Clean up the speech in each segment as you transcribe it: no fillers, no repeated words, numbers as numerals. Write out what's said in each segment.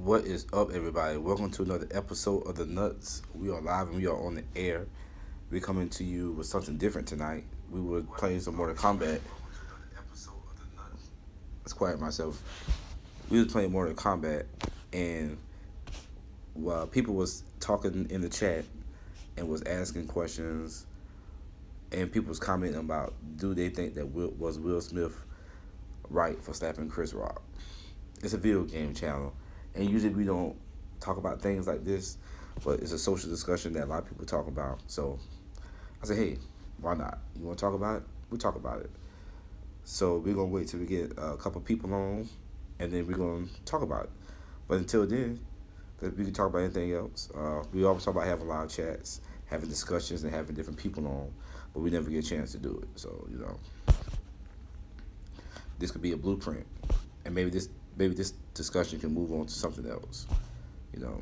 What is up, everybody? Welcome to another episode of the Nuts. We are live and we are on the air. We're coming to you with something different tonight. We were playing some Mortal Kombat. Let's quiet myself. We was playing Mortal Kombat, and while people was talking in the chat and was asking questions, and people was commenting about do they think that Will Smith right for slapping Chris Rock? It's a video game channel, and usually we don't talk about things like this, but it's a social discussion that a lot of people talk about. So I said, hey, why not? You want to talk about it? We talk about it. So we're gonna wait till we get a couple people on, and then we're gonna talk about it. But until then, we can talk about anything else. We always talk about having live chats, having discussions, and having different people on, but we never get a chance to do it. So this could be a blueprint, and maybe this discussion can move on to something else. You know,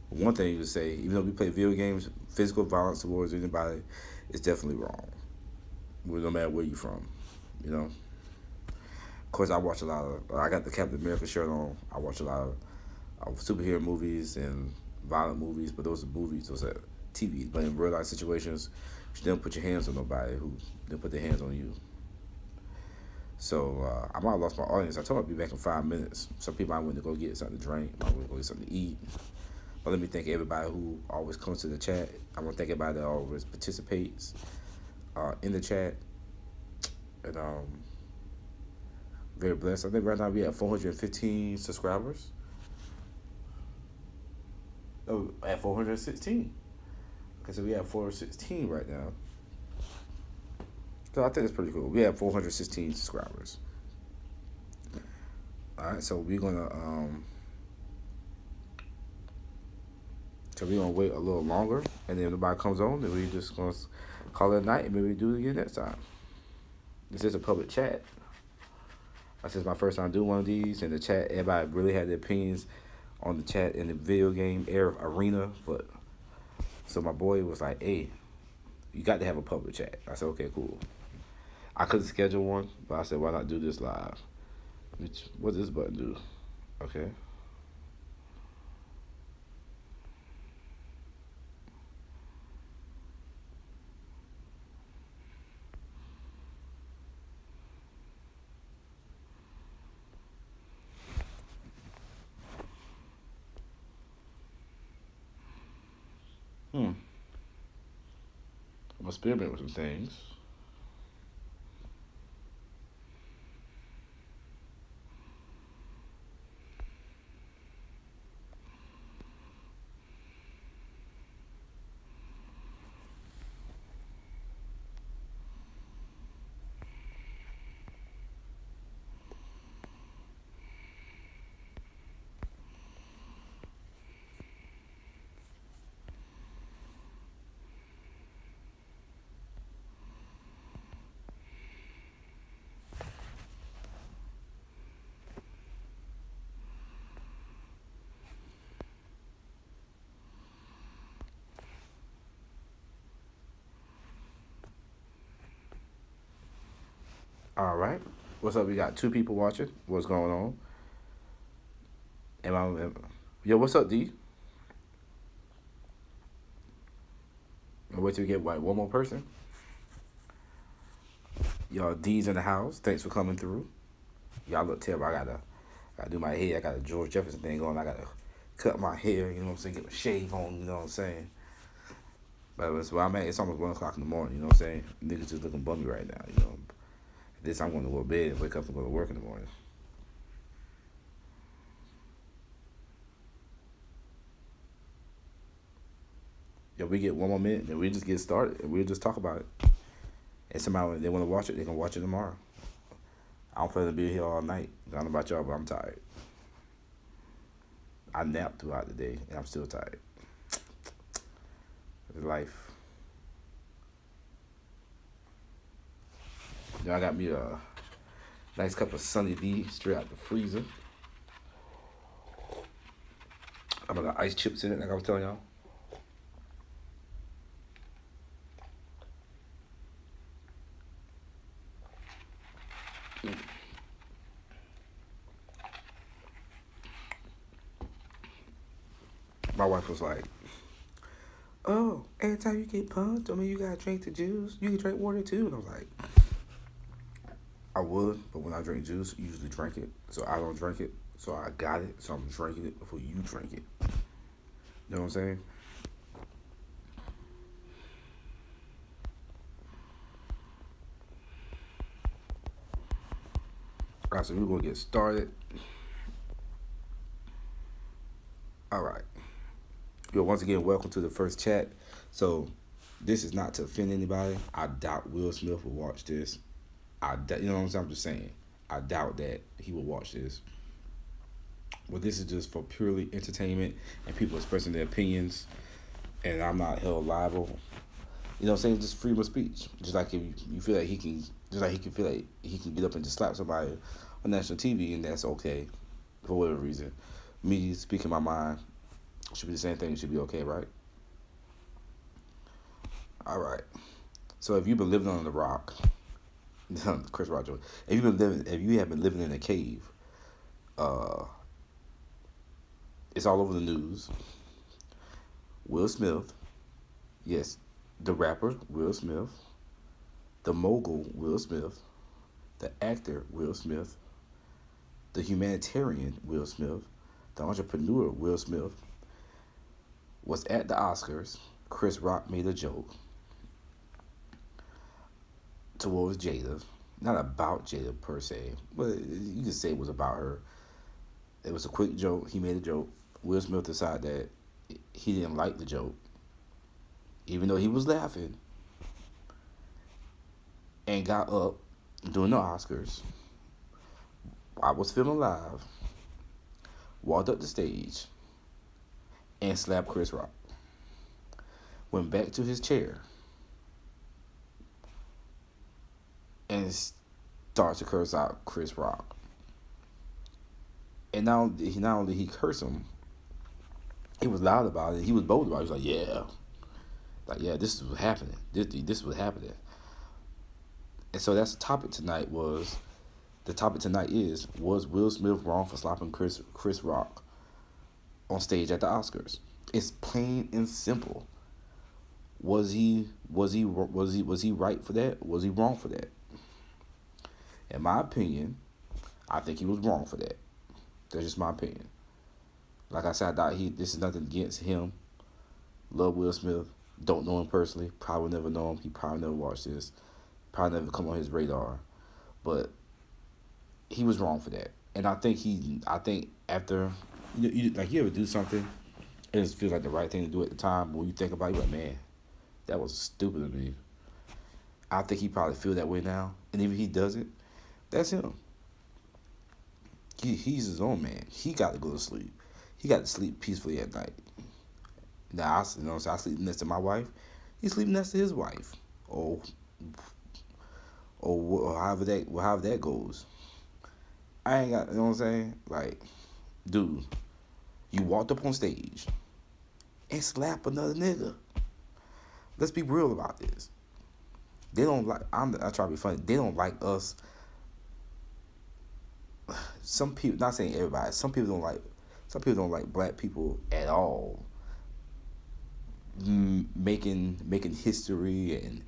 one thing to say, even though we play video games, physical violence towards anybody is definitely wrong. No matter where you're from, you know. Of course, I watch a lot of. I got the Captain America shirt on. I watch a lot of superhero movies and violent movies, but those are movies. Those are TV. But in real life situations, you should never put your hands on nobody who didn't put their hands on you. So I might have lost my audience. I told them I'd be back in 5 minutes. Some people might want to go get something to drink, might want to go get something to eat. But let me thank everybody who always comes to the chat. I want to thank everybody that always participates in the chat. And very blessed. I think right now we have 415 subscribers. Oh, at 416. Okay, so we have 416 right now. So I think it's pretty cool. We have 416 subscribers. All right, so we're gonna wait a little longer, and then if nobody comes on, then we just gonna call it a night, and maybe we do it again next time. This is a public chat. This is my first time doing one of these, and the chat, everybody really had their opinions on the chat in the video game arena, but so my boy was like, hey, you got to have a public chat. I said, okay, cool. I couldn't schedule one, but I said, why not do this live? What does this button do? Okay. I'm experimenting with some things. All right. What's up? We got two people watching. What's going on? Yo, what's up, D? I'll wait till we get one more person. Y'all, D's in the house. Thanks for coming through. Y'all look terrible. I gotta do my hair. I got a George Jefferson thing going. I gotta cut my hair. You know what I'm saying? Get my shave on. You know what I'm saying? But that's where I'm at. It's almost 1 o'clock in the morning. You know what I'm saying? Niggas just looking bummy right now. You know. This I'm going to go to bed and wake up and go to work in the morning. Yo, we get one more minute, then we just get started, and we'll just talk about it. And somebody, if they want to watch it, they can watch it tomorrow. I don't plan to be here all night. I don't know about y'all, but I'm tired. I napped throughout the day, and I'm still tired. It's life. I got me a nice cup of Sunny D straight out the freezer. I got ice chips in it, like I was telling y'all. My wife was like, "Oh, every time you get punched, I mean, you gotta drink the juice. You can drink water too." And I was like, "I would, but when I drink juice, I usually drink it. So I don't drink it. So I got it. So I'm drinking it before you drink it. You know what I'm saying?" All right, so we're gonna get started. All right. Yo, once again, welcome to the first chat. So, this is not to offend anybody. I doubt Will Smith will watch this. You know what I'm saying? I'm just saying. I doubt that he will watch this. But this is just for purely entertainment and people expressing their opinions, and I'm not held liable. You know what I'm saying? Just freedom of speech. Just like if you feel like he can, just like he can feel like he can get up and just slap somebody on national TV, and that's okay for whatever reason. Me speaking my mind should be the same thing. It should be okay, right? All right. So if you've been living on the rock, Chris Roger, if you have been living in a cave, uh, it's all over the news. Will Smith, yes, the rapper Will Smith, the mogul Will Smith, the actor Will Smith, the humanitarian Will Smith, the entrepreneur Will Smith was at the Oscars. Chris Rock made a joke towards Jada. Not about Jada per se, but you can say it was about her. It was a quick joke. He made a joke. Will Smith decided that he didn't like the joke, even though he was laughing, and got up during the Oscars. I was filming live, walked up the stage, and slapped Chris Rock. Went back to his chair and started to curse out Chris Rock. And not only he cursed him, he was loud about it. He was bold about it. He was like, yeah, this is what's happening. This is what's happening. And so that's the topic tonight. Was Will Smith wrong for slapping Chris Rock on stage at the Oscars? It's plain and simple. Was he right for that? Was he wrong for that? In my opinion, I think he was wrong for that. That's just my opinion. Like I said, this is nothing against him. Love Will Smith. Don't know him personally. Probably never know him. He probably never watched this. Probably never come on his radar. But he was wrong for that. And I think after you ever do something and it feels like the right thing to do at the time, when you think about it, you're like, man, that was stupid of me. I think he probably feel that way now. And if he doesn't, that's him. He's his own man. He got to go to sleep. He got to sleep peacefully at night. Now, I sleep next to my wife. He sleep next to his wife. Or however that goes. I ain't got, you know what I'm saying? Like, dude, you walked up on stage and slapped another nigga. Let's be real about this. They don't like, I try to be funny, they don't like us. Some people, not saying everybody, some people don't like black people at all. Making history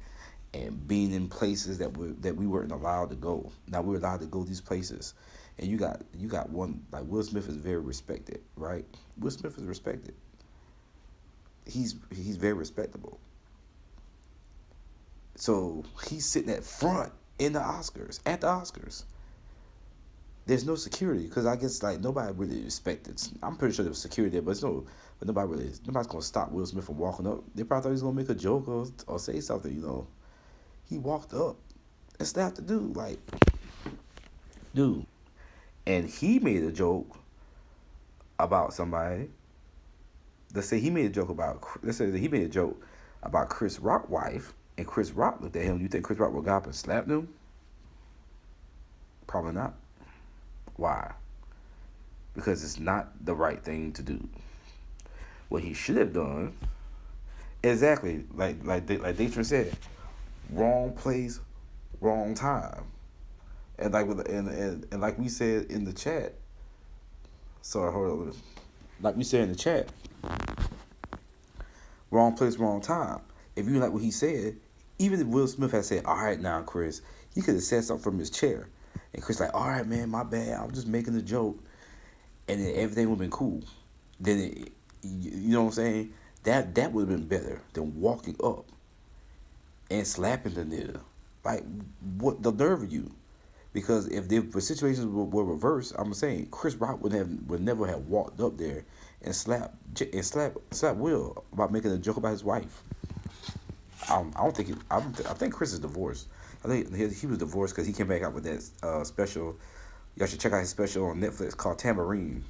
and being in places that we weren't allowed to go. Now we're allowed to go these places, and you got one like Will Smith is very respected, right? Will Smith is respected. He's very respectable. So he's sitting at front at the Oscars. There's no security because I guess like nobody really respected. I'm pretty sure there was security there, but nobody's gonna stop Will Smith from walking up. They probably thought he was gonna make a joke or say something, you know. He walked up and slapped the dude, like, dude. And he made a joke about somebody. Let's say that he made a joke about Chris Rock's wife, and Chris Rock looked at him. You think Chris Rock would go up and slap him? Probably not. Why? Because it's not the right thing to do. What he should have done, exactly like Datron said, wrong place, wrong time, and like we said in the chat. Sorry, hold on. Like we said in the chat, Wrong place, wrong time. If you like what he said, even if Will Smith had said, "All right, now, Chris," he could have said something from his chair, and Chris like, "All right, man, my bad. I'm just making a joke," and then everything would have been cool. Then you know what I'm saying? That would have been better than walking up and slapping the nigga. Like, what the nerve of you? Because if the situations were reversed, I'm saying Chris Rock would never have walked up there and slap Will about making a joke about his wife. I don't think I think Chris is divorced. I think he was divorced because he came back out with that special. Y'all should check out his special on Netflix called Tambourine.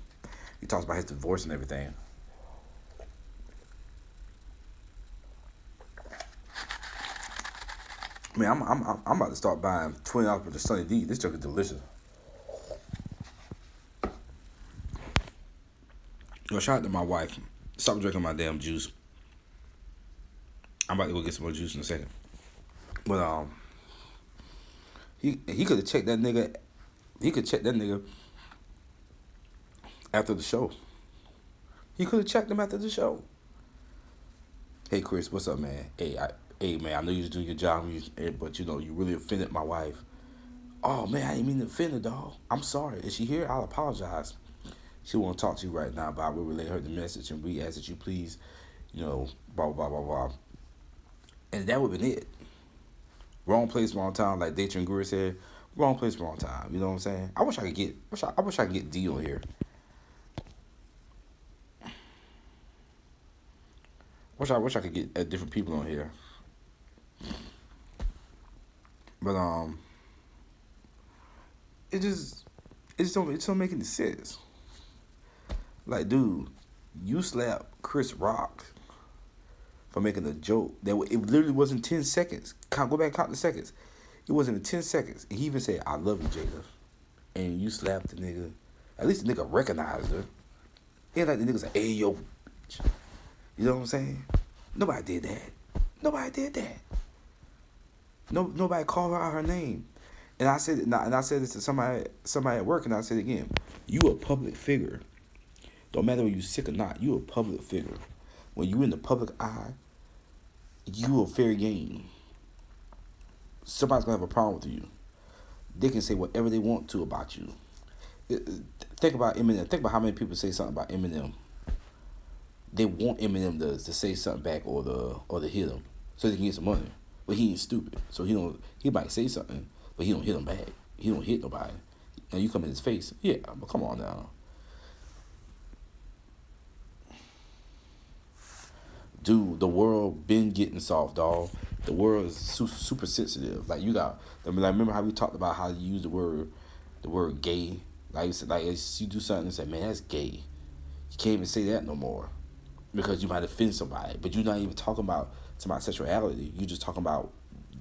He talks about his divorce and everything. Man, I'm about to start buying $20 worth of Sunny D. This joke is delicious. Yo, shout out to my wife. Stop drinking my damn juice. I'm about to go get some more juice in a second. But he could have checked that nigga. He could check that nigga after the show. He could have checked him after the show. Hey Chris, what's up, man? Hey man, I know you was doing your job, but you know you really offended my wife. Oh man, I didn't mean to offend her, dog. I'm sorry. Is she here? I'll apologize. She won't talk to you right now, but I will relay her the message, and we ask that you please, blah blah blah blah blah. And that would have been it. Wrong place, wrong time, like Dayton Greer said. Wrong place, wrong time. You know what I'm saying? I wish I could get D on here. I wish I could get different people on here. But it just don't make any sense. Like, dude, you slap Chris Rock for making a joke that it literally wasn't 10 seconds. Go back and count the seconds. It wasn't in 10 seconds. And he even said, "I love you, Jada," and you slapped the nigga. At least the nigga recognized her. Yeah, like the nigga said, "Hey yo," you know what I'm saying? Nobody did that. Nobody did that. Nobody called her out her name. And I said this to somebody at work, and I said it again. You a public figure. Don't matter whether you sick or not. You a public figure. When you in the public eye, you a fair game. Somebody's gonna have a problem with you. They can say whatever they want to about you. Think about Eminem. Think about how many people say something about Eminem. They want Eminem to say something back or to hit him so they can get some money. But he ain't stupid, so he might say something, but he don't hit him back. He don't hit nobody. Now you come in his face, yeah, but come on now. Dude, the world been getting soft, dog. The world is super sensitive. Like remember how we talked about how you use the word gay. Like you said, like you do something and say, man, that's gay. You can't even say that no more because you might offend somebody. But you're not even talking about somebody's sexuality. You're just talking about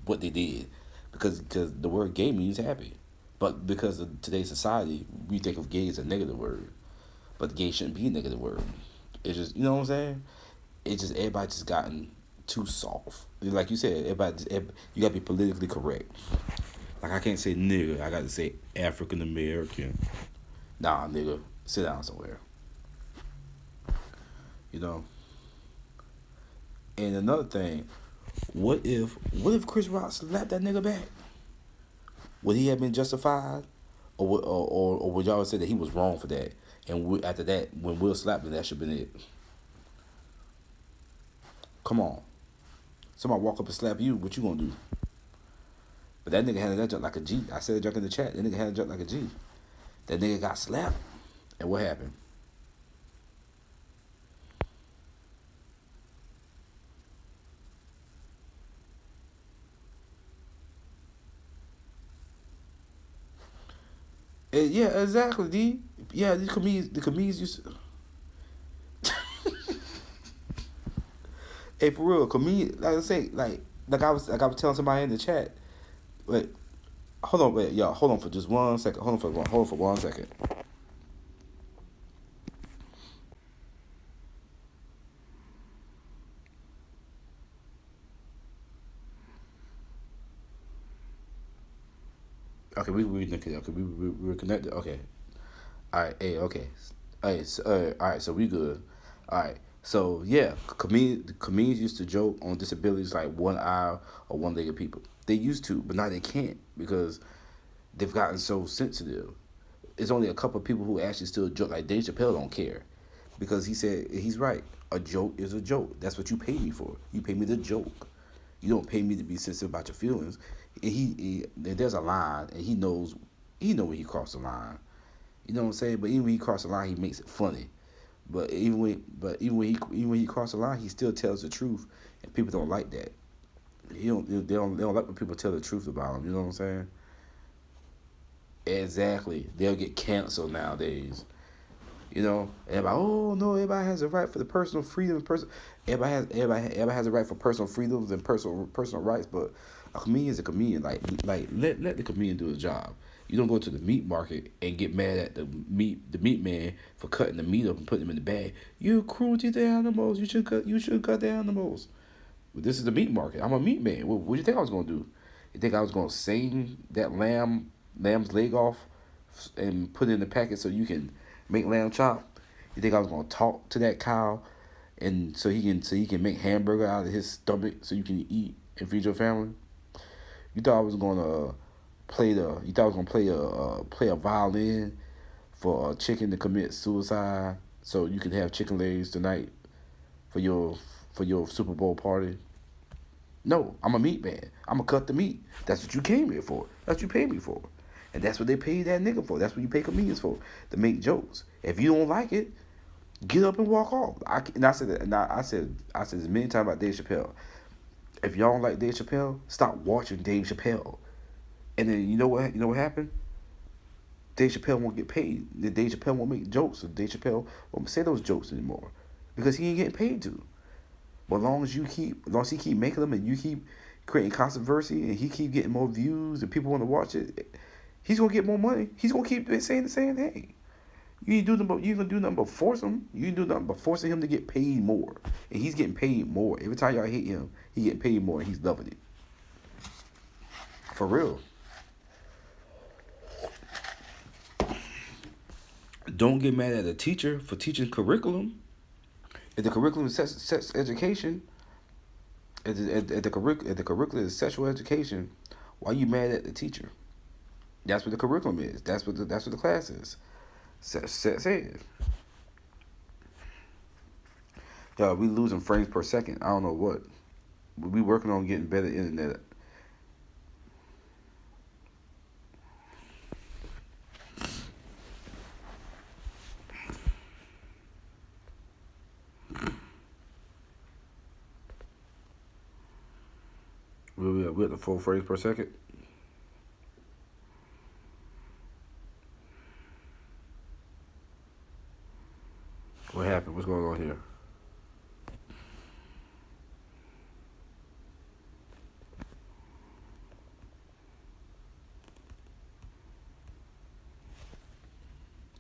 what they did because the word gay means happy. But because of today's society, we think of gay as a negative word. But gay shouldn't be a negative word. It's just, you know what I'm saying? It's just everybody just gotten too soft. Like you said, you gotta be politically correct. Like I can't say nigga, I gotta say African American. Nah, nigga, sit down somewhere. You know. And another thing, what if Chris Rock slapped that nigga back? Would he have been justified, or would y'all say that he was wrong for that? And after that, when Will slapped him, that should have been it. Come on. Somebody walk up and slap you, what you gonna do? But that nigga handled that junk like a G. I said that junk in the chat. That nigga handled that junk like a G. That nigga got slapped. And what happened? Yeah, exactly, D. Yeah, the comedians used to... Hey, for real, comedian, like I say, like I was telling somebody in the chat. Wait, y'all, hold on for just 1 second. Hold on for 1 second. Okay, we connected. Okay, we were connected. Okay, all right. Hey, okay. All right, so we good. All right. So yeah, comedians used to joke on disabilities like one eye or one legged people. They used to, but now they can't because they've gotten so sensitive. It's only a couple of people who actually still joke. Like Dave Chappelle don't care because he said he's right. A joke is a joke. That's what you pay me for. You pay me to joke. You don't pay me to be sensitive about your feelings. And there's a line, and he know when he crossed the line. You know what I'm saying? But even when he crossed the line, he makes it funny. Even when he crossed the line, he still tells the truth, and people don't like that. They don't like when people tell the truth about him. You know what I'm saying? Exactly. They'll get canceled nowadays. You know, everybody. Oh no, everybody has a right for the personal freedom and person. Everybody has a right for personal freedoms and personal rights. But a comedian is a comedian. Like let the comedian do his job. You don't go to the meat market and get mad at the meat man for cutting the meat up and putting them in the bag. You cruelty to animals. You should cut the animals. But this is the meat market. I'm a meat man. What do you think I was gonna do? You think I was gonna sing that lamb's leg off and put it in the packet so you can make lamb chop? You think I was gonna talk to that cow and so he can make hamburger out of his stomach so you can eat and feed your family? You thought I was gonna play a violin for a chicken to commit suicide so you can have chicken legs tonight for your Super Bowl party? No, I'm a meat man. I'm gonna cut the meat. That's what you came here for. That's what you paid me for. And that's what they pay that nigga for. That's what you pay comedians for, to make jokes. If you don't like it, get up and walk off. I said that. And I said this many times about Dave Chappelle. If y'all don't like Dave Chappelle, stop watching Dave Chappelle. And then you know what? You know what happened? Dave Chappelle won't get paid. Dave Chappelle won't make jokes. So Dave Chappelle won't say those jokes anymore because he ain't getting paid to. But as long as he keep making them and you keep creating controversy and he keep getting more views and people want to watch it, he's gonna get more money. He's gonna keep saying the same thing. You ain't gonna do nothing but force him. You ain't do nothing but forcing him to get paid more, and he's getting paid more. Every time y'all hate him, he getting paid more, and he's loving it. For real. Don't get mad at a teacher for teaching curriculum. If the curriculum is sex education, if the curriculum is sexual education, why are you mad at the teacher? That's what the curriculum is. That's what the class is. Say it. Yeah, we losing frames per second. I don't know what. We working on getting better internet. We at the 4 frames per second. What happened? What's going on here?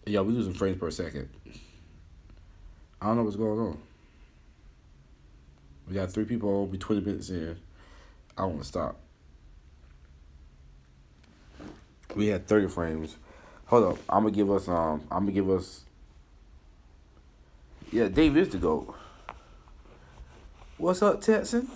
Yeah, we losing frames per second. I don't know what's going on. We got 3 people on. We 20 minutes in. I want to stop. We had 30 frames. Hold up. I'm gonna give us. I'm gonna give us. Yeah, Dave is the goat. What's up, Texan?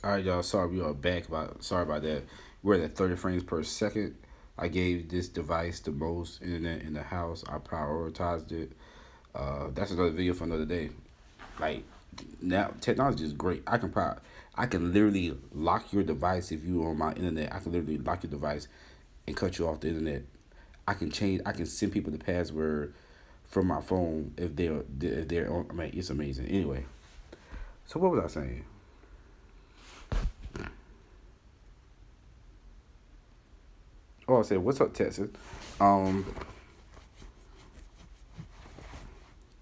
All right, y'all. Sorry, we are back. Sorry about that. We're at 30 frames per second. I gave this device the most internet in the house. I prioritized it. That's another video for another day. Like now, technology is great. I can literally lock your device if you are on my internet. I can literally lock your device and cut you off the internet. I can send people the password from my phone if they're on. I mean, it's amazing. Anyway, so what was I saying? Oh, I said, what's up, Texas? Um,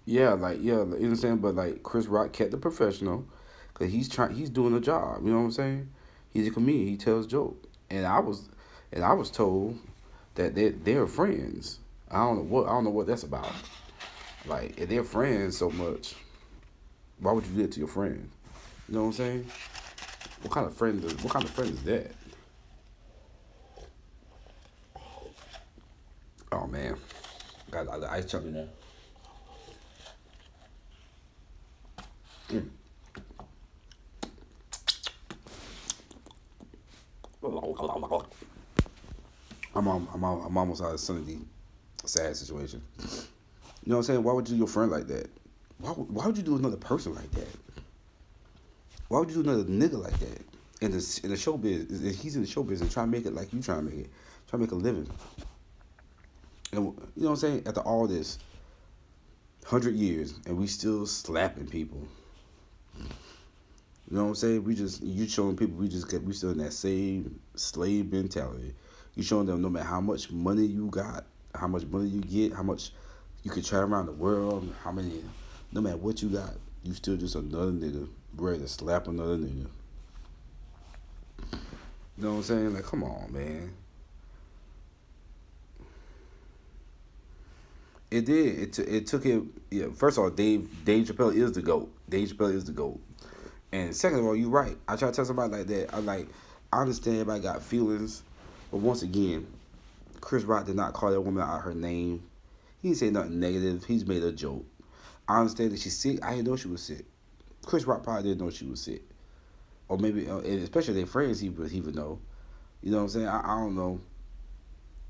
you know what I'm saying. But like Chris Rock kept the professional, cause he's doing a job. You know what I'm saying? He's a comedian. He tells jokes, and I was told that they're friends. I don't know what that's about. Like if they're friends so much, why would you do that to your friend? You know what I'm saying? What kind of friend is that? got the ice chunk in there. I'm almost out of Sunday. Sad situation. You know what I'm saying? Why would you do your friend like that? Why would you do another person like that? Why would you do another nigga like that? In the show biz, he's in the show business trying to make it like you trying to make it, trying to make a living. And you know what I'm saying? After all this, 100 years, and we still slapping people. You know what I'm saying? You showing people we still in that same slave mentality. You showing them no matter how much money you got, how much money you get, how much you can travel around the world, no matter what you got, you still just another nigga ready to slap another nigga. You know what I'm saying? Like, come on, man. It did. It took him. Yeah. First of all, Dave Chappelle is the GOAT. Dave Chappelle is the GOAT. And second of all, you're right. I try to tell somebody like that. I understand everybody got feelings, but once again, Chris Rock did not call that woman out her name. He didn't say nothing negative. He's made a joke. I understand that she's sick. I didn't know she was sick. Chris Rock probably didn't know she was sick, or maybe, especially their friends, he would know. You know what I'm saying? I don't know,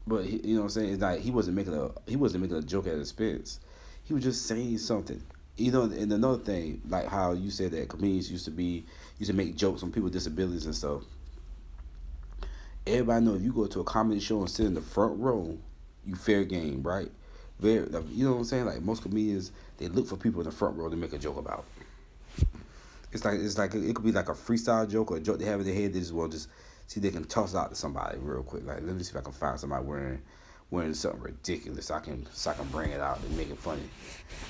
but you know what I'm saying? It's like he wasn't making a joke at expense. He was just saying something. You know, and another thing, like how you said that comedians used to make jokes on people with disabilities and stuff. Everybody know if you go to a comedy show and sit in the front row, you fair game, right? You know what I'm saying? Like most comedians, they look for people in the front row to make a joke about. It's like it could be like a freestyle joke or a joke they have in their head. They just want to see if they can toss it out to somebody real quick. Like, let me see if I can find somebody wearing something ridiculous. So I can bring it out and make it funny.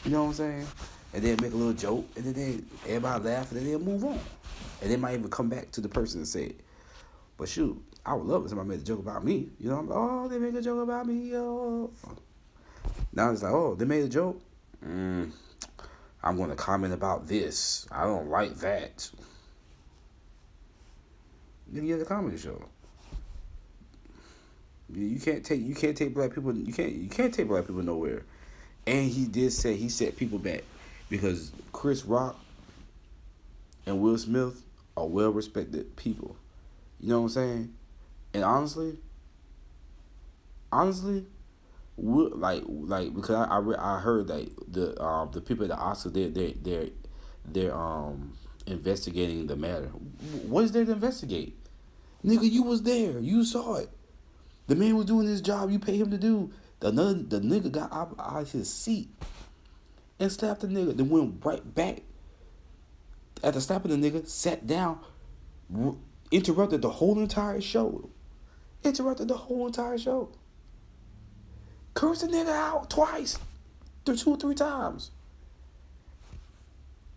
You know what I'm saying? And then make a little joke, and then everybody laugh, and then they'll move on. And they might even come back to the person and say it. But shoot, I would love it if somebody made a joke about me. You know, I'm like, oh, they made a joke about me, yo. Now it's like, oh, they made a joke? I'm going to comment about this. I don't like that. Then you have a comedy show. You can't take black people. You can't take black people nowhere. And he did say he set people back because Chris Rock and Will Smith are well respected people. You know what I'm saying? And honestly, because I heard that the people at the Oscars they're investigating the matter. What is there to investigate? Nigga, you was there. You saw it. The man was doing his job you pay him to do. The nigga got out of his seat and slapped the nigga. Then went right back. After slapping the nigga, sat down, interrupted the whole entire show. Cursed the nigga out twice. 2 or 3 times.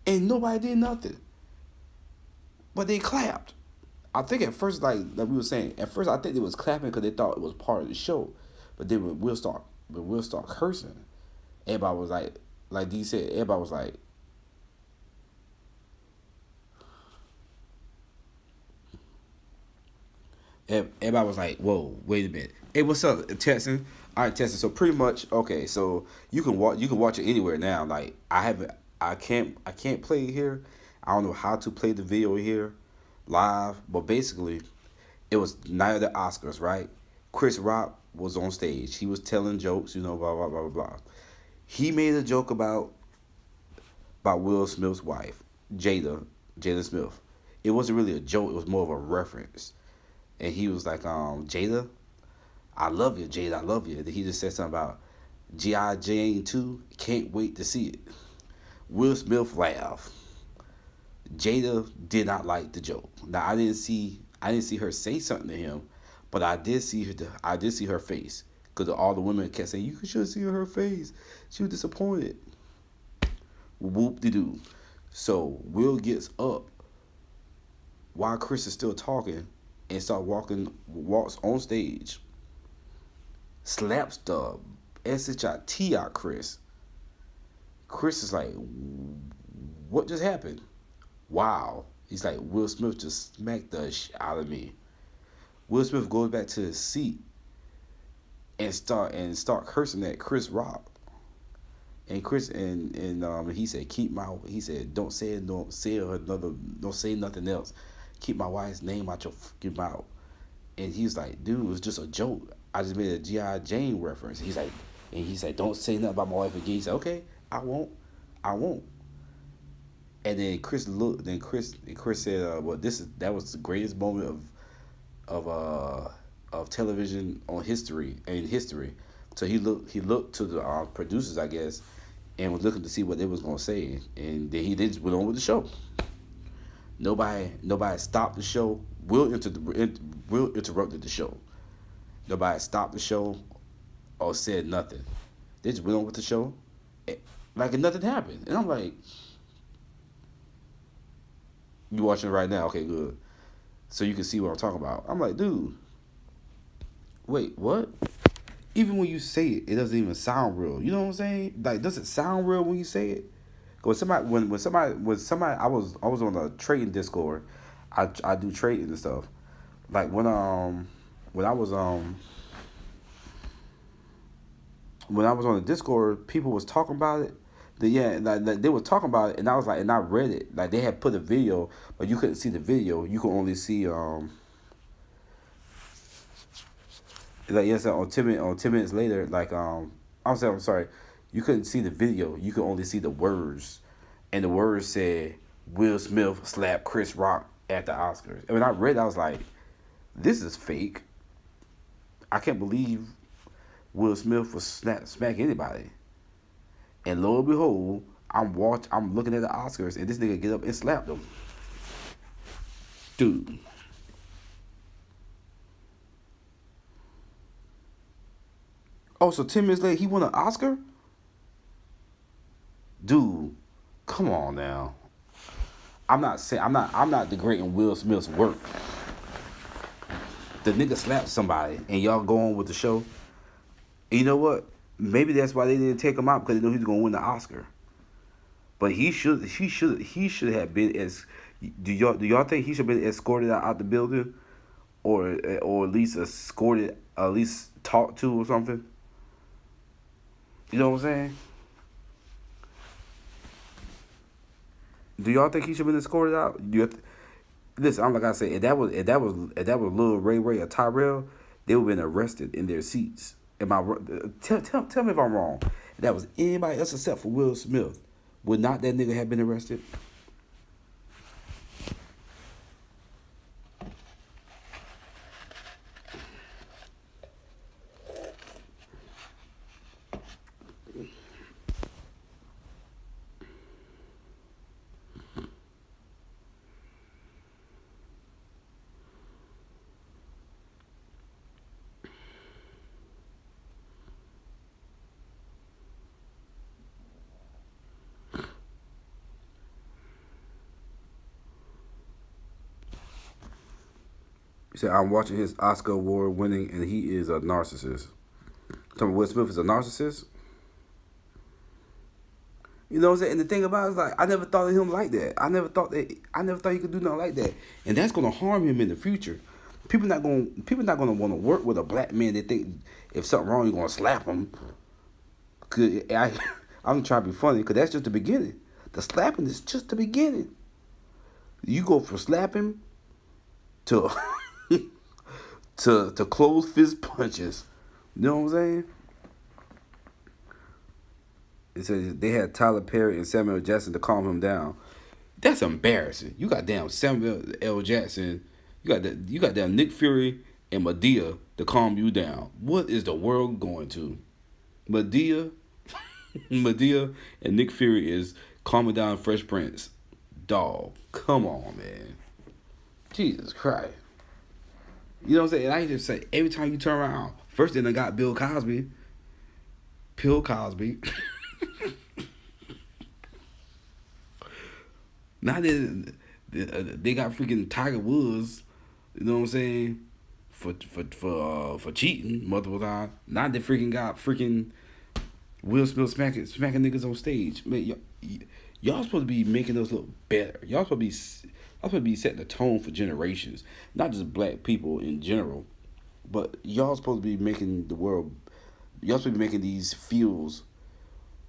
And nobody did nothing. But they clapped. I think at first, like we were saying, at first I think they was clapping because they thought it was part of the show. But then when Will start cursing, everybody was like D said, everybody was like, whoa, wait a minute. Hey, what's up, Texan? All right, Texan. So pretty much, okay. So you can watch it anywhere now. Like I can't play it here. I don't know how to play the video here live, but basically, it was night of the Oscars, right? Chris Rock was on stage. He was telling jokes, you know, blah blah blah blah blah. He made a joke about Will Smith's wife, Jada Smith. It wasn't really a joke. It was more of a reference. And he was like, Jada, I love you, Jada, I love you. And he just said something about G.I. Jane 2, can't wait to see it. Will Smith laughed. Jada did not like the joke. Now I didn't see her say something to him, but I did see her face because all the women kept saying you should see her face. She was disappointed. Whoop de doo. So Will gets up while Chris is still talking and walks on stage, slaps the SHIT out Chris. Chris is like, what just happened? Wow. He's like, Will Smith just smacked the shit out of me. Will Smith goes back to his seat and start cursing at Chris Rock. And Chris and he said, keep my, he said, don't say it, don't say nothing else. Keep my wife's name out your fucking mouth. And he's like, dude, it was just a joke. I just made a G.I. Jane reference. He's like, don't say nothing about my wife again. He said, okay, I won't. And then Chris looked. Chris said, well, that was the greatest moment of television on history in history. So he looked to the producers, I guess, and was looking to see what they was gonna say, and then he just went on with the show. Nobody stopped the show. Will interrupted the show. Nobody stopped the show or said nothing. They just went on with the show, like nothing happened. And I'm like, you watching it right now? Okay, good. So you can see what I'm talking about. I'm like, dude, wait, what? Even when you say it, it doesn't even sound real. You know what I'm saying? Like, does it sound real when you say it? When somebody, I was on a trading Discord. I do trading and stuff. Like when I was on the Discord, people was talking about it. Like they were talking about it, and I was like, and I read it. Like they had put a video, but you couldn't see the video. You could only see like yes, on 10 minutes later, like I'm sorry, you couldn't see the video. You could only see the words, and the words said Will Smith slapped Chris Rock at the Oscars. And when I read it, I was like, this is fake. I can't believe Will Smith was smack anybody. And lo and behold, I'm looking at the Oscars, and this nigga get up and slap them. Dude. Oh, so 10 minutes later, he won an Oscar? Dude, come on now. I'm not degrading Will Smith's work. The nigga slapped somebody, and y'all go on with the show. And you know what? Maybe that's why they didn't take him out, because they knew he was gonna win the Oscar. But he should have been as. Do y'all think he should have been escorted out the building, or at least escorted, at least talked to or something? You know what I'm saying? Do y'all think he should have been escorted out? Listen, I'm like I said, if that was Lil Ray or Tyrell, they would have been arrested in their seats. Tell me if I'm wrong. If that was anybody else except for Will Smith, would not that nigga have been arrested? He said, I'm watching his Oscar award winning, and he is a narcissist. Talking about Will Smith is a narcissist? You know what I'm saying? And the thing about it is, like, I never thought of him like that. I never thought he could do nothing like that. And that's gonna harm him in the future. People not gonna want to work with a black man that think if something wrong, you're gonna slap him. I'm trying to be funny, because that's just the beginning. The slapping is just the beginning. You go from slapping to to close fist punches. You know what I'm saying? It says they had Tyler Perry and Samuel Jackson to calm him down. That's embarrassing. You got damn Samuel L. Jackson. You got damn Nick Fury and Medea to calm you down. What is the world going to? Medea and Nick Fury is calming down Fresh Prince. Dog, come on, man. Jesus Christ. You know what I'm saying? And I just say, every time you turn around, first thing they got Bill Cosby. Bill Cosby. Now they got freaking Tiger Woods, you know what I'm saying, for cheating multiple times. Now they freaking got freaking Will Smith smacking niggas on stage. Man, y'all supposed to be making us look better. Y'all supposed to be setting the tone for generations, not just black people in general, but y'all supposed to be making the world. Y'all supposed to be making these fields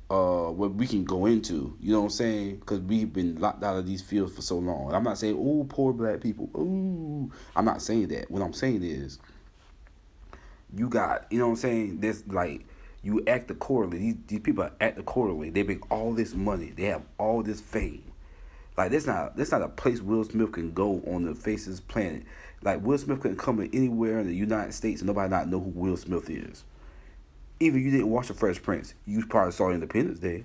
what we can go into. You know what I'm saying? Because we've been locked out of these fields for so long. I'm not saying, oh, poor black people. Ooh, I'm not saying that. What I'm saying is, you got, you know what I'm saying? There's like, you act accordingly. These people act accordingly. They make all this money. They have all this fame. Like that's not a place Will Smith can go on the face of this planet. Like Will Smith couldn't come in anywhere in the United States and nobody not know who Will Smith is. Even if you didn't watch The Fresh Prince, you probably saw Independence Day.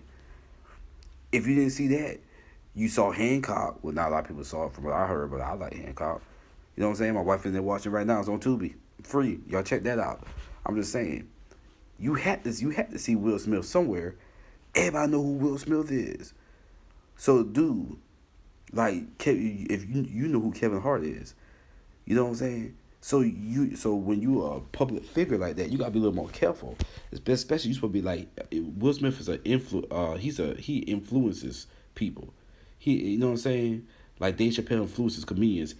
If you didn't see that, you saw Hancock. Well, not a lot of people saw it from what I heard, but I like Hancock. You know what I'm saying? My wife is there watching right now. It's on Tubi, free. Y'all check that out. I'm just saying, you had to see Will Smith somewhere. Everybody know who Will Smith is. So, dude, like, if you know who Kevin Hart is, you know what I'm saying. So when you are a public figure like that, you gotta be a little more careful. Especially you supposed to be like Will Smith is he influences people. You know what I'm saying. Like Dave Chappelle influences comedians.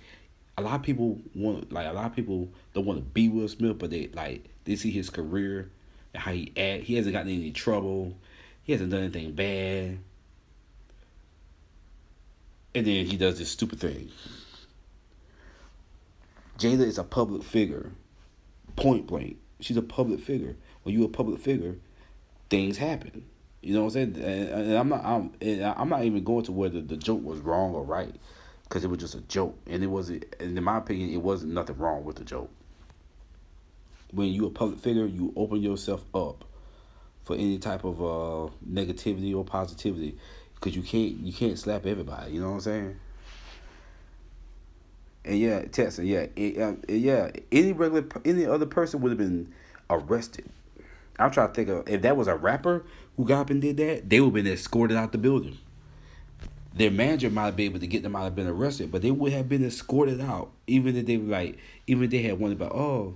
A lot of people don't want to be Will Smith, but they see his career and how he act. He hasn't gotten in any trouble. He hasn't done anything bad. And then he does this stupid thing. Jada is a public figure, point blank. She's a public figure. When you're a public figure, things happen. You know what I'm saying? And I'm not even going to whether the joke was wrong or right, because it was just a joke, and it wasn't. And in my opinion, it wasn't nothing wrong with the joke. When you're a public figure, you open yourself up for any type of negativity or positivity, because you can't slap everybody. You know what I'm saying? And yeah, Texas, yeah. Any other person would have been arrested. I'm trying to think of if that was a rapper who got up and did that, they would have been escorted out the building. Their manager might be able to get them out and been arrested, but they would have been escorted out, even if they were like, even if they had one about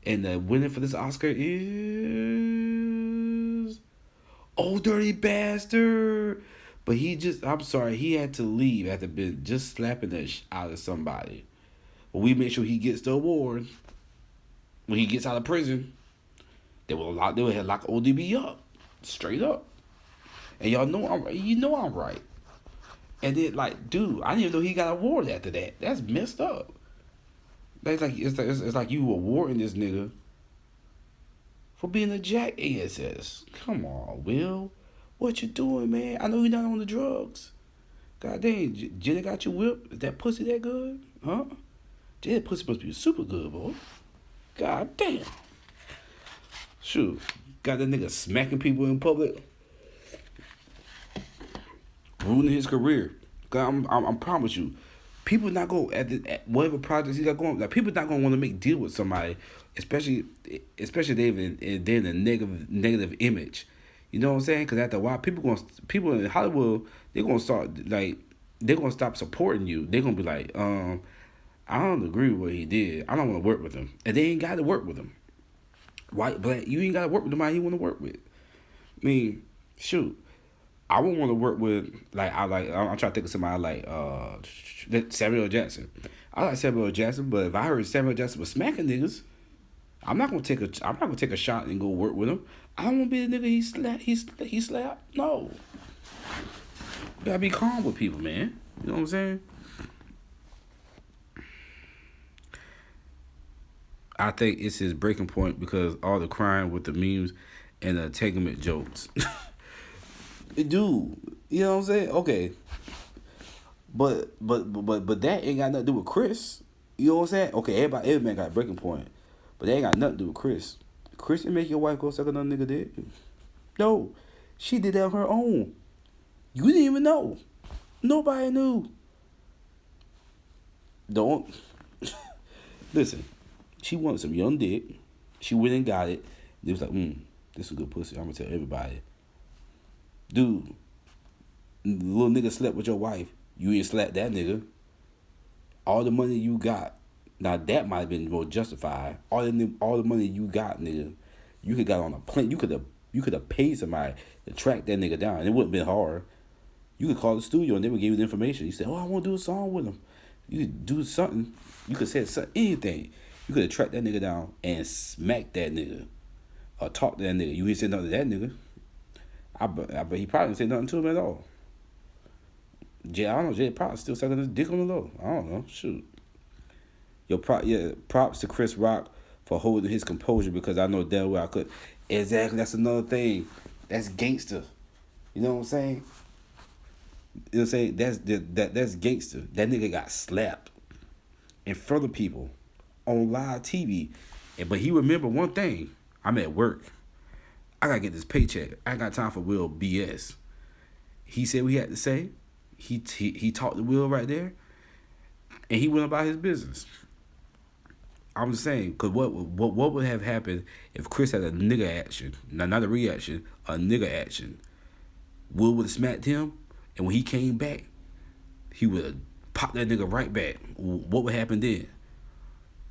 and the winner for this Oscar is Oh Dirty Bastard. But I'm sorry, he had to leave after been just slapping the out of somebody. But we make sure he gets the award when he gets out of prison. They will lock ODB up, straight up. And y'all know I'm right. You know I'm right. And then like, dude, I didn't even know he got an award after that. That's messed up. It's like you awarding this nigga for being a jackass. Come on, Will. What you doing, man? I know you're not on the drugs. God dang, Jenny got you whipped? Is that pussy that good? Huh? Jenny pussy must be super good, boy. God damn. Shoot. Got that nigga smacking people in public. Ruining his career. God, I'm promise you. People not going at whatever projects he got going. Like people not gonna want to make deal with somebody, especially they're in a negative image. You know what I'm saying? Because after a while, people in Hollywood, they're gonna stop supporting you. They're gonna be like, I don't agree with what he did. I don't want to work with him, and they ain't got to work with him. White, black, you ain't got to work with somebody you want to work with. I mean, shoot, I wouldn't want to work with I'm trying to think of somebody like Samuel L. Jackson. I like Samuel L. Jackson, but if I heard Samuel L. Jackson was smacking niggas, I'm not gonna take a shot and go work with him. I don't want to be the nigga he slapped. No, you gotta be calm with people, man. You know what I'm saying? I think it's his breaking point because all the crying with the memes and the entanglement jokes. Dude, you know what I'm saying? Okay, but that ain't got nothing to do with Chris. You know what I'm saying? Okay, every man got a breaking point, but that ain't got nothing to do with Chris. Chris didn't make your wife go suck another nigga dick. No, she did that on her own. You didn't even know. Nobody knew. Don't listen. She wanted some young dick. She went and got it. They was like, this is a good pussy. I'm gonna tell everybody. Dude, the little nigga slept with your wife. You ain't slapped that nigga. All the money you got, now that might have been more justified. All the money you got, nigga, you could got on a plane. You could have paid somebody to track that nigga down. And it wouldn't have been hard. You could call the studio and they would give you the information. You said, I want to do a song with him. You could do something. You could say anything. You could have tracked that nigga down and smacked that nigga. Or talked to that nigga. You ain't said nothing to that nigga. I bet he probably didn't say nothing to him at all. Jay, I don't know. Jay probably still sucking his dick on the low. I don't know. Shoot. Props to Chris Rock for holding his composure because I know damn well I could. Exactly. That's another thing. That's gangster. You know what I'm saying? You know what I'm saying? That's gangster. That nigga got slapped in front of people on live TV. But he remember one thing. I'm at work. I gotta get this paycheck. I ain't got time for Will BS. He said what he had to say. He talked to Will right there, and he went about his business. I'm just saying, cause what would have happened if Chris had a nigga action, not a reaction, a nigga action? Will would have smacked him, and when he came back, he would have popped that nigga right back. What would happen then?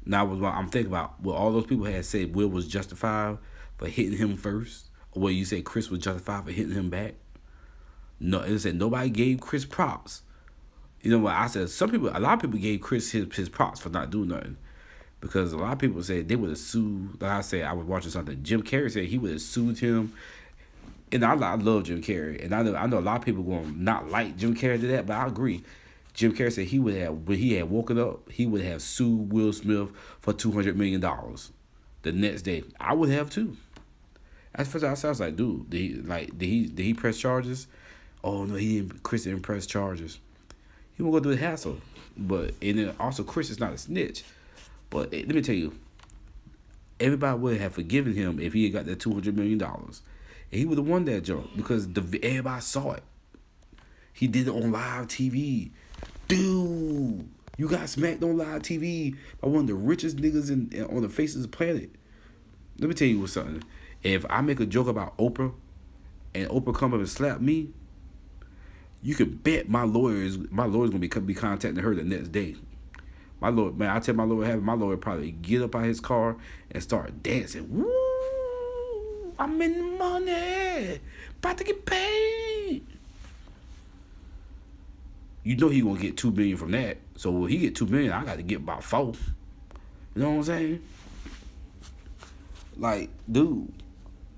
Now I'm thinking about what all those people had said. Will was justified for hitting him first, or what you say Chris was justified for hitting him back. No, it said nobody gave Chris props. You know what I said? A lot of people gave Chris his props for not doing nothing. Because a lot of people said they would have sued. Like I said, I was watching something. Jim Carrey said he would have sued him. And I love Jim Carrey. And I know a lot of people going to not like Jim Carrey to that, but I agree. Jim Carrey said he would have, when he had woken up, he would have sued Will Smith for $200 million the next day. I would have too. That's first I was like, dude, did he press charges? Oh no, he didn't. Chris didn't press charges. He won't go through the hassle. But and then also Chris is not a snitch. But let me tell you, everybody would have forgiven him if he had got that $200 million. And he would have won that joke because everybody saw it. He did it on live TV. Dude, you got smacked on live TV by one of the richest niggas on the face of the planet. Let me tell you something. If I make a joke about Oprah and Oprah come up and slap me, you can bet my lawyer's gonna be contacting her the next day. My lawyer, man, I tell my lawyer, my lawyer probably get up out of his car and start dancing. Woo! I'm in money, about to get paid. You know he gonna get $2 million from that. So when he get $2 million, I got to get about 4. You know what I'm saying? Like, dude,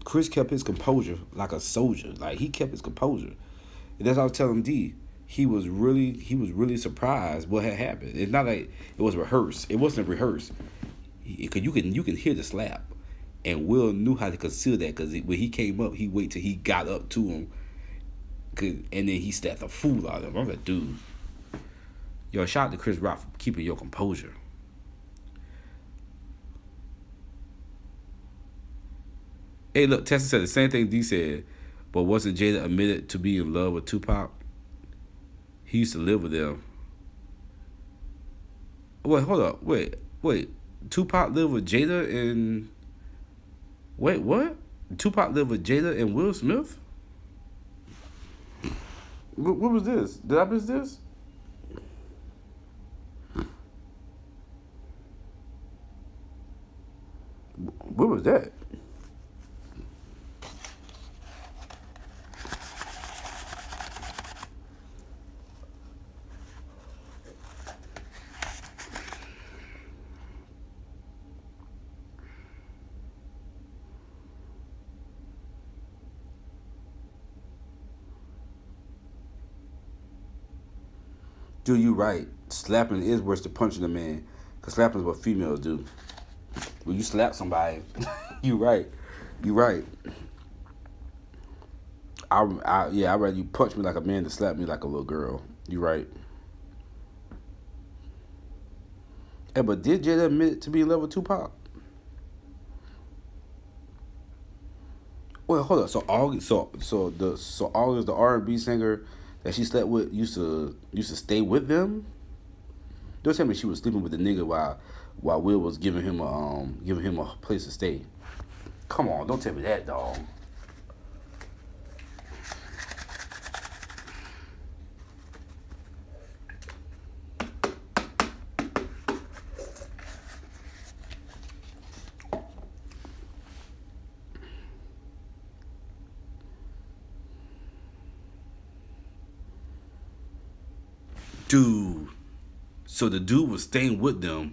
Chris kept his composure like a soldier. Like he kept his composure, and that's what I was telling D. He was really surprised what had happened. It's not like it was rehearsed. It wasn't rehearsed. Cause you can hear the slap, and Will knew how to conceal that. Cause when he came up, he waited till he got up to him, and then he slapped the fool out of him. I'm like, dude, yo, shout out to Chris Rock for keeping your composure. Hey, look, Tessa said the same thing D said, but wasn't Jada admitted to be in love with Tupac? He used to live with them. Wait, hold up. Wait. Tupac lived with Jada and... Wait, what? Tupac lived with Jada and Will Smith? What was this? Did I miss this? What was that? Dude, you right. Slapping is worse than punching a man. Because slapping is what females do. When you slap somebody, you right. You right. I'd rather you punch me like a man than slap me like a little girl. You right. Hey, but did Jada admit to be in love with Tupac? Well, hold up. So August, August, the R&B singer that she slept with, used to stay with them. Don't tell me she was sleeping with the nigga while Will was giving him a place to stay. Come on, don't tell me that, dog. Dude. So the dude was staying with them,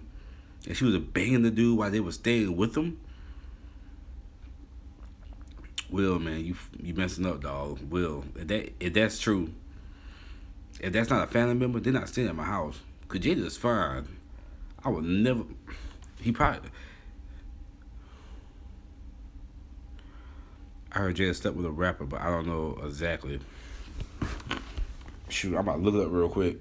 and she was banging the dude while they were staying with them. Will, man, you messing up, dog. Will, if that's true, if that's not a family member, they're not staying at my house. Cause Jada's fine. I would never. He probably. I heard Jada slept with a rapper, but I don't know exactly. Shoot, I'm about to look it up real quick.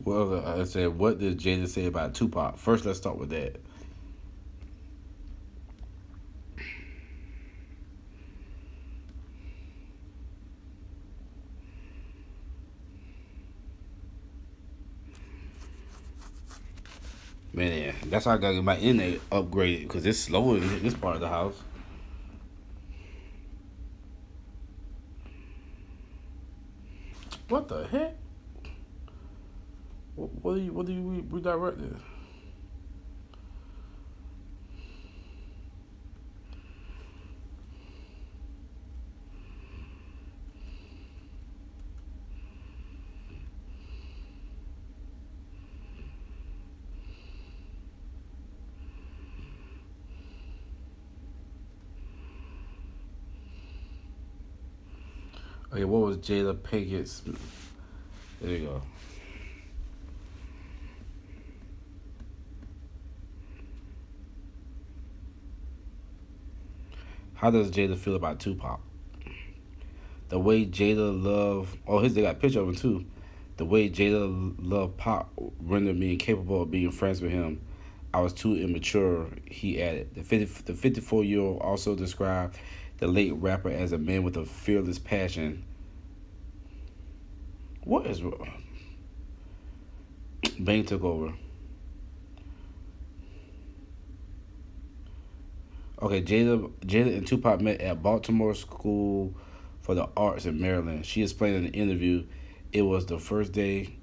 Well, I said, what did Jada say about Tupac? First, let's start with that. Man, that's why I gotta get my internet upgraded because it's slow in this part of the house. What the heck? What do you redirecting? Okay, what was Jada Pinkett's? There you go. How does Jada feel about Tupac? The way Jada love. Oh, his they got a picture of him too. The way Jada loved Pop rendered me incapable of being friends with him. I was too immature, he added. The 54-year-old also described the late rapper as a man with a fearless passion. What is. Bane took over. Okay, Jada and Tupac met at Baltimore School for the Arts in Maryland. She explained in an interview, it was the first day.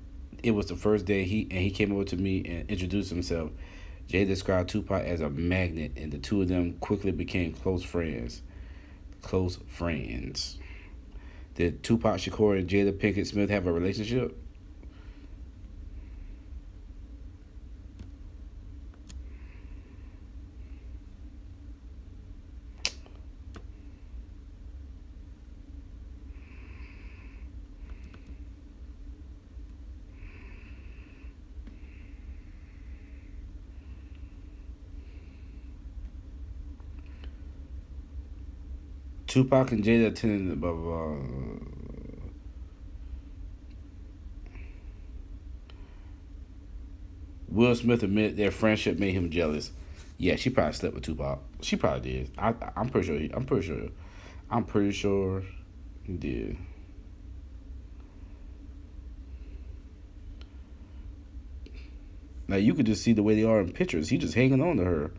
It was the first day he came over to me and introduced himself. Jada described Tupac as a magnet, and the two of them quickly became close friends. Close friends. Did Tupac Shakur and Jada Pinkett Smith have a relationship? Tupac and Jada attended blah blah blah. Will Smith admitted their friendship made him jealous. Yeah, she probably slept with Tupac. She probably did. I'm pretty sure. I'm pretty sure. I'm pretty sure he did. Now you could just see the way they are in pictures. He just hanging on to her.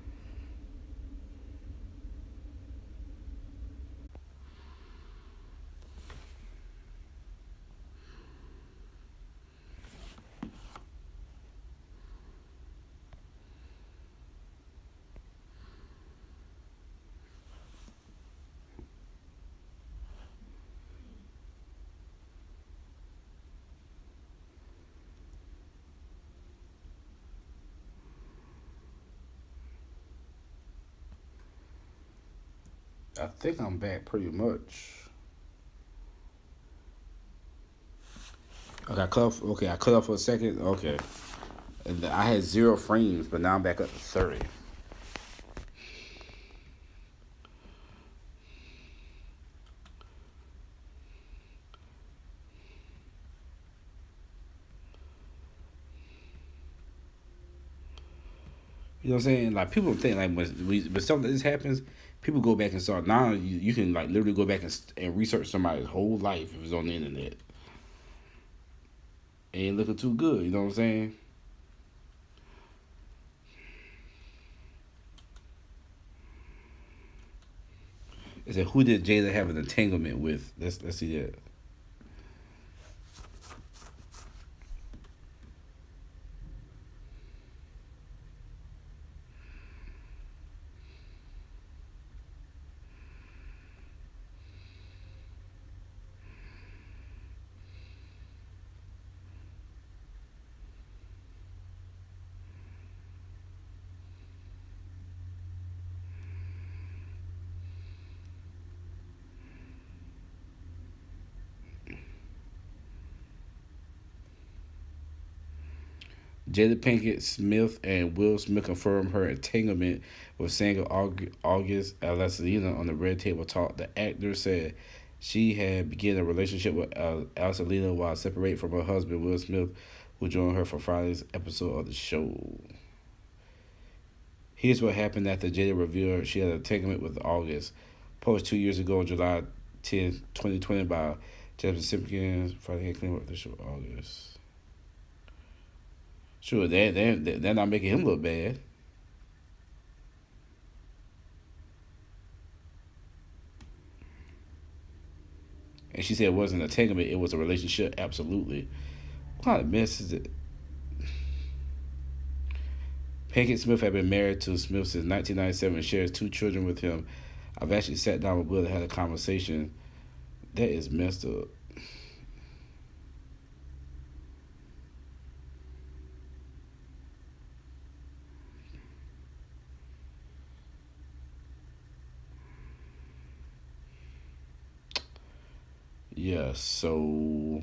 I think I'm back pretty much. Okay, I cut off for a second. Okay, and I had 0 frames, but now I'm back up to 30. You know what I'm saying? Like people think like when something like this happens, people go back and start. Now you can like literally go back and research somebody's whole life if it's on the internet. It ain't looking too good. You know what I'm saying? It said, who did Jada have an entanglement with? Let's see that. Jada Pinkett Smith and Will Smith confirmed her entanglement with singer August Alsina on the Red Table Talk. The actor said she had begun a relationship with Alsina while separated from her husband Will Smith, who joined her for Friday's episode of the show. Here's what happened after Jada revealed she had an entanglement with August. Posted 2 years ago on July 10th, 2020 by Jasmine Simpkins. Friday had claimed with the show August. Sure, they're not making him look bad. And she said it wasn't an entanglement, it was a relationship. Absolutely. What kind of mess is it? Pinkett Smith had been married to Smith since 1997 and shares 2 children with him. I've actually sat down with Will and had a conversation. That is messed up. Yeah, so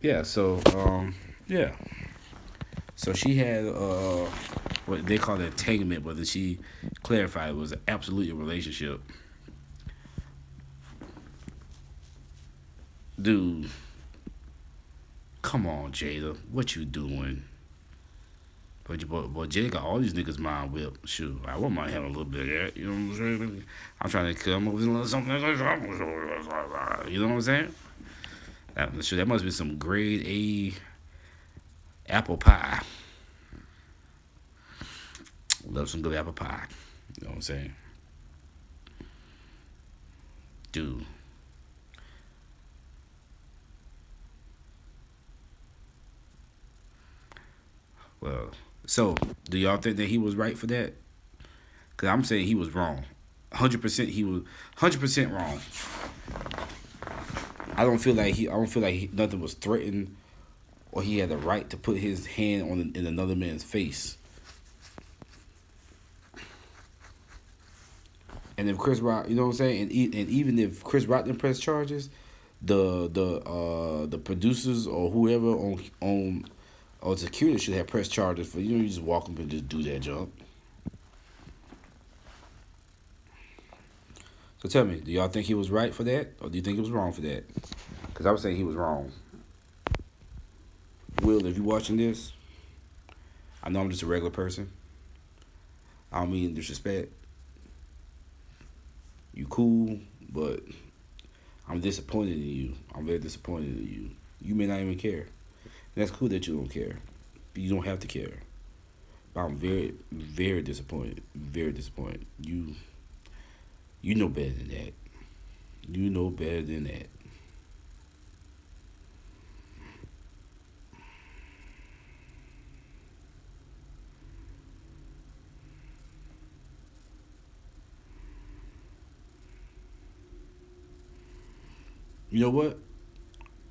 yeah, so yeah. So she had what they call an entanglement, but then she clarified it was absolutely a relationship. Dude, come on, Jada, what you doing? But boy, Jada got all these niggas mind whipped. Shoot, I wouldn't mind having a little bit of that. You know what I'm saying? I'm trying to come up with a little something. You know what I'm saying? That must be some grade A apple pie. Love some good apple pie. You know what I'm saying? Dude. Well, so do y'all think that he was right for that? Cause I'm saying he was wrong. 100% he was 100% wrong. I don't feel like nothing was threatened or he had the right to put his hand on in another man's face. And if Chris Rock, you know what I'm saying, and even if Chris Rock didn't press charges, the producers or whoever on security should have pressed charges for you just walk up and just do that jump. So tell me, do y'all think he was right for that, or do you think he was wrong for that? Because I was saying he was wrong. Will, if you watching this, I know I'm just a regular person. I don't mean disrespect. You cool, but I'm disappointed in you. I'm very disappointed in you. You may not even care. And that's cool that you don't care. But you don't have to care. But I'm very, very disappointed. Very disappointed. You know better than that. You know better than that. You know what?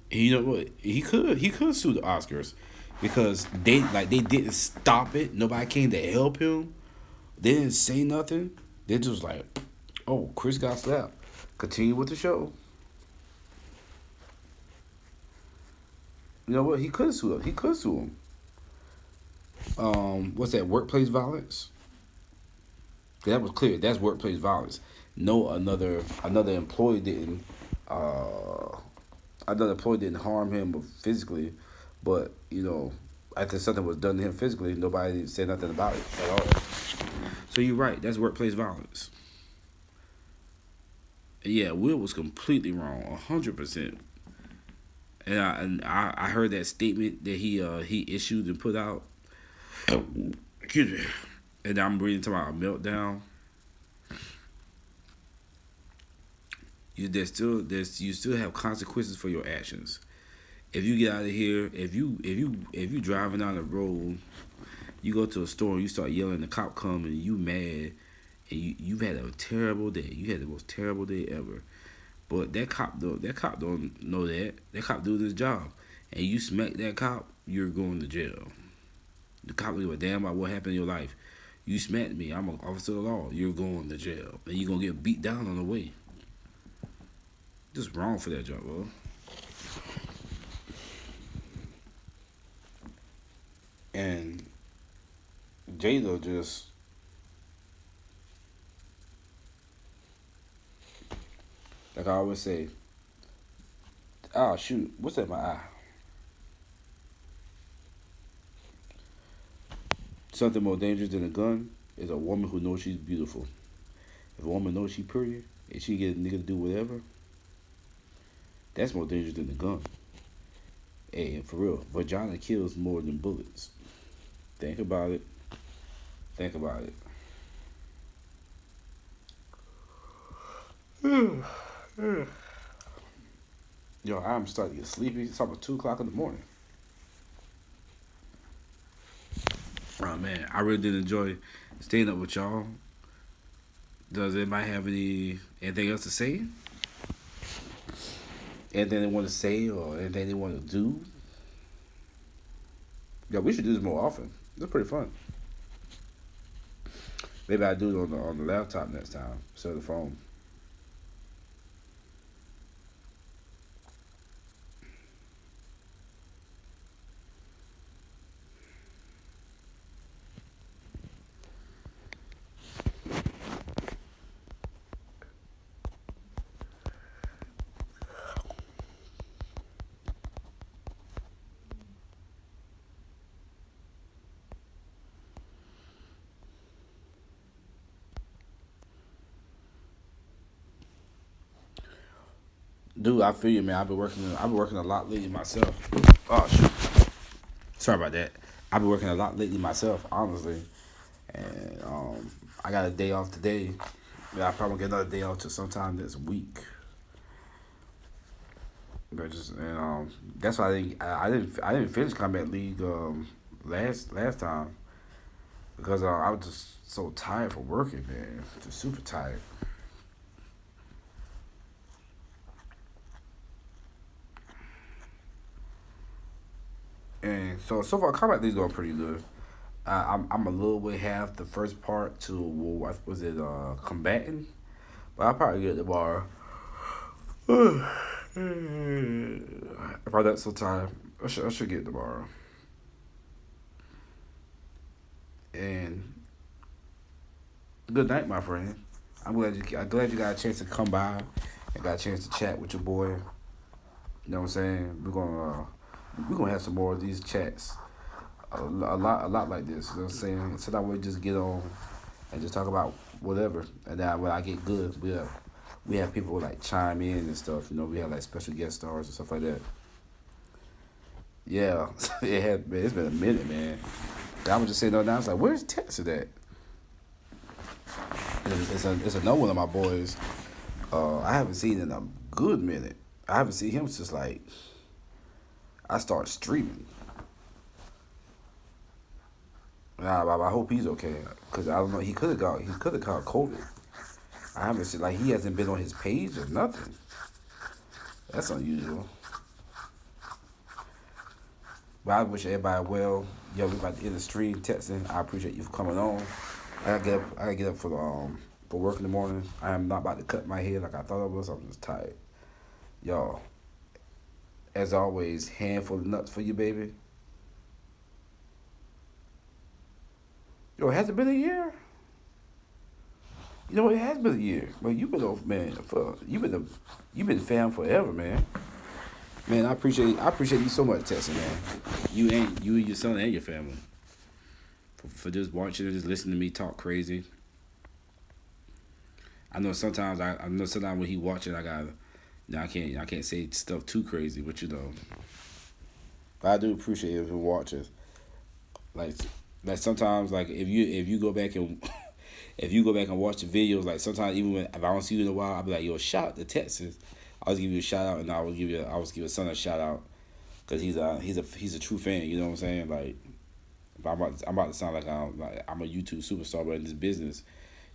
You know what? He could sue the Oscars because they didn't stop it. Nobody came to help him. They didn't say nothing. They just like, oh, Chris got slapped. Continue with the show. You know what? He could sue him. He could sue him. What's that? Workplace violence. That was clear. That's workplace violence. No, another employee didn't. Another employee didn't harm him physically, but after something was done to him physically, nobody said nothing about it at all. So you're right. That's workplace violence. Yeah, Will was completely wrong, 100%. And I heard that statement that he issued and put out. Excuse me. and I'm reading about a meltdown. You still have consequences for your actions. If you get out of here, if you driving down the road, you go to a store, you start yelling, the cop come and you mad, and you've had a terrible day. You had the most terrible day ever. But that cop don't know that. That cop doing his job, and you smack that cop, you're going to jail. The cop don't give a damn about what happened in your life. You smacked me. I'm an officer of the law. You're going to jail, and you're gonna get beat down on the way. Just wrong for that job, bro. And Jada just like I always say, oh shoot, what's that in my eye? Something more dangerous than a gun is a woman who knows she's beautiful. If a woman knows she's pretty and she get a nigga to do whatever, that's more dangerous than a gun. Hey, for real, vagina kills more than bullets. Think about it. Think about it. Yo, I'm starting to get sleepy. It's about 2 o'clock in the morning. Oh man, I really did enjoy staying up with y'all. Does anybody have anything else to say? Anything they want to say or anything they want to do? Yeah, we should do this more often. It's pretty fun. Maybe I do it on the laptop next time instead of the phone. Dude, I feel you, man. I've been working a lot lately myself. Oh shoot. Sorry about that. I've been working a lot lately myself, honestly. And I got a day off today. Yeah, I probably get another day off till sometime this week. But just and that's why I didn't finish Combat League last time because I was just so tired from working, man. Just super tired. And so far Combat League's going pretty good. I'm a little way half the first part to what was it combating, but I'll probably get the bar. If I got some time, I should get tomorrow. And good night, my friend. I'm glad you got a chance to come by and got a chance to chat with your boy. You know what I'm saying? We're gonna have some more of these chats. A lot like this. You know what I'm saying? So that we just get on and just talk about whatever. And then when I get good, we have people like chime in and stuff. You know, we have like special guest stars and stuff like that. Yeah, man, it's been a minute, man. I was just saying the other night, I was like, "Where's Texas at?" It's another one of my boys. I haven't seen in a good minute. I haven't seen him since like I started streaming. I hope he's okay, cause I don't know. He could have caught COVID. I haven't seen like he hasn't been on his page or nothing. That's unusual. But I wish everybody well. Yo, we about to end the stream texting. I appreciate you for coming on. I gotta get up for work in the morning. I am not about to cut my hair like I thought I was. I'm just tired. Y'all, as always, handful of nuts for you, baby. Yo, has it been a year? You know, it has been a year. Well, you've been off, man. You've been fam forever, man. Man, I appreciate you so much, Tessa, man. You and your son and your family for just watching and just listening to me talk crazy. I know sometimes when he watching, I got, I can't say stuff too crazy, but but I do appreciate him watching. Like Like sometimes, like if you go back and if you go back and watch the videos, like sometimes even when if I don't see you in a while, I'll be like, yo, shout out to Texas. I'll just give you a shout out, and I will give a son a shout out because he's a true fan. You know what I'm saying? Like, but I'm about to sound like I'm a YouTube superstar, but in this business,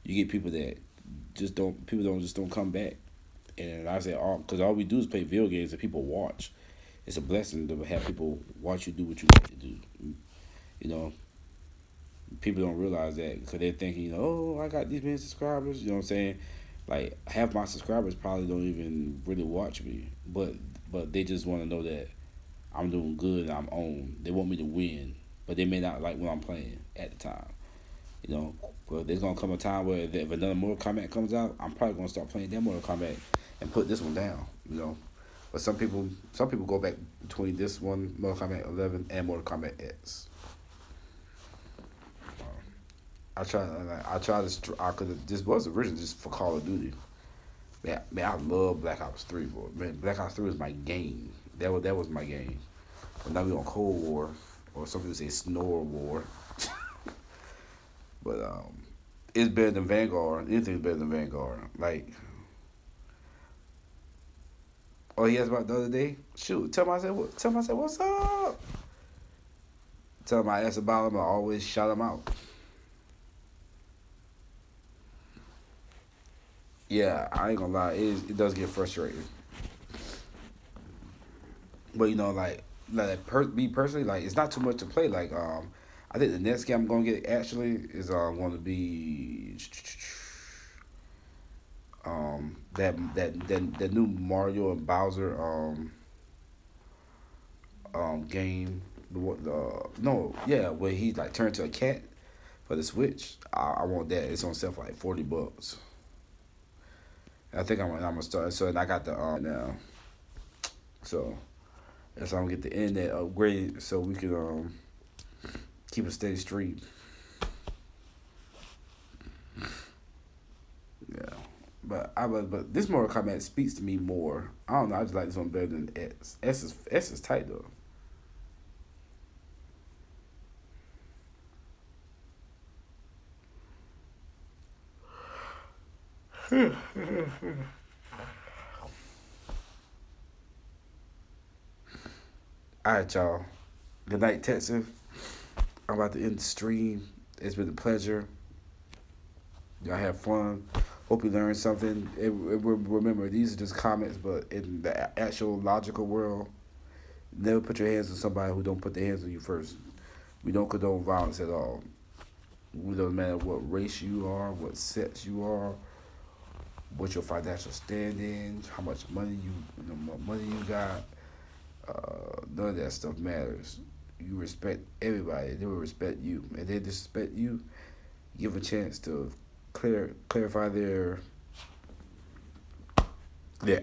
you get people that just don't come back. And I say all because all we do is play video games and people watch. It's a blessing to have people watch you do what you like to do. You know, people don't realize that because they're thinking, oh, I got these many subscribers. You know what I'm saying? Like half my subscribers probably don't even really watch me, but they just want to know that I'm doing good and I'm on. They want me to win, but they may not like what I'm playing at the time. You know, but there's gonna come a time where if another Mortal Kombat comes out, I'm probably gonna start playing that Mortal Kombat and put this one down. You know, but some people go back between this one, Mortal Kombat 11, and Mortal Kombat X. I try to. I could. This was originally just for Call of Duty. Man, I love Black Ops 3, boy. Man, Black Ops 3 was my game. That was my game. But now we on Cold War, or some people say Snore War. But it's better than Vanguard. Anything's better than Vanguard. Like, oh, he asked about the other day. Shoot, tell him I said, what's up? Tell him I asked about him. I always shout him out. Yeah, I ain't gonna lie. It does get frustrating. But me personally, like it's not too much to play. Like I think the next game I'm gonna get actually is going to be that new Mario and Bowser game. The no yeah where he like turned to a cat for the Switch. I want that. It's on sale for like $40. I think I'm gonna start. So and I got the now. So that's how I'm gonna get the internet upgraded so we can keep a steady stream. Yeah. But this Mortal Kombat speaks to me more. I don't know. I just like this one better than S. S is tight though. All right, y'all. Good night, Texas. I'm about to end the stream. It's been a pleasure. Y'all have fun. Hope you learned something. Remember, these are just comments, but in the actual logical world, never put your hands on somebody who don't put their hands on you first. We don't condone violence at all. It doesn't matter what race you are, what sex you are, what your financial standing, how much money what money you got. None of that stuff matters. You respect everybody. They will respect you. And they disrespect you, give a chance to clarify their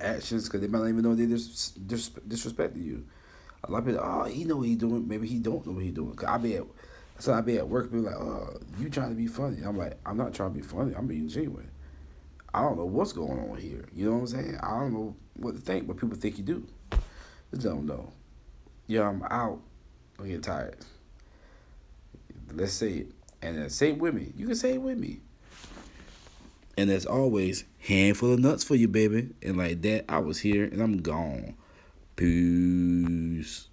actions because they might not even know they disrespecting you. A lot of people, oh, he know what he doing. Maybe he don't know what he doing. Cause I be at work, people like, oh, you trying to be funny. I'm like, I'm not trying to be funny. I'm being genuine. I don't know what's going on here. You know what I'm saying? I don't know what to think, but people think you do. Just don't know. Yeah, I'm out. I'm getting tired. Let's say it. And then say it with me. You can say it with me. And as always, handful of nuts for you, baby. And like that, I was here and I'm gone. Peace.